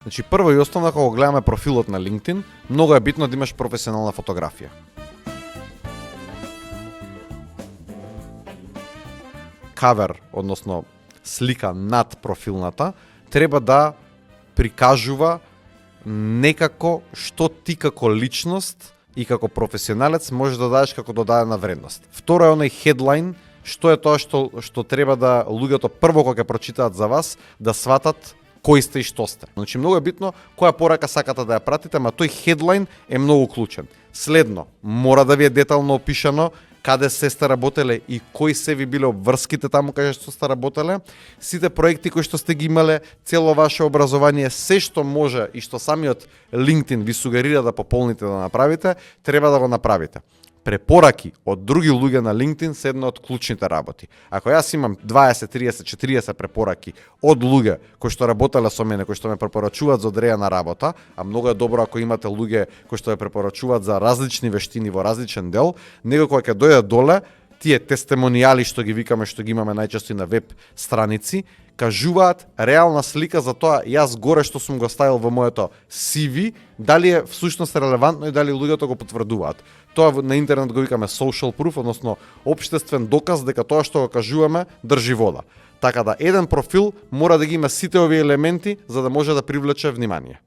Значи, прво и основно, кога гледаме профилот на LinkedIn, многу е битно да имаш професионална фотографија. Кавер, односно слика над профилната, треба да прикажува некако што ти како личност и како професионалец можеш да дадеш како додадена вредност. Второ е оној хедлайн, што е тоа што треба да луѓето прво кога ќе прочитаат за вас да сватат кој сте и што сте. Значи многу е битно која порака сакате да ја пратите, ама тој хедлайн е многу клучен. Следно, мора да ви е детално опишано каде се сте работеле и кои се ви биле обврските таму каде што сте работеле, сите проекти кои што сте ги имале, цело ваше образование, се што може и што самиот LinkedIn ви сугерира да пополните да направите, треба да го направите. Препораки од други луѓе на LinkedIn се една од клучните работи. Ако јас имам 20, 30, 40 препораки од луѓе кои што работеле со мене, кои што ме препорачуваат за одредена работа, а многу е добро ако имате луѓе кои што ве препорачуваат за различни вештини во различен дел, него кој ќе дојде доле, тие тестимонијали што ги викаме, што ги имаме најчесто и на веб страници, кажуваат реална слика за тоа јас горе што сум го ставил во моето CV, дали е всушност релевантно и дали луѓето го потврдуваат. Тоа на интернет го викаме social proof, односно општествен доказ дека тоа што го кажуваме држи вода. Така да еден профил мора да ги има сите овие елементи за да може да привлече внимание.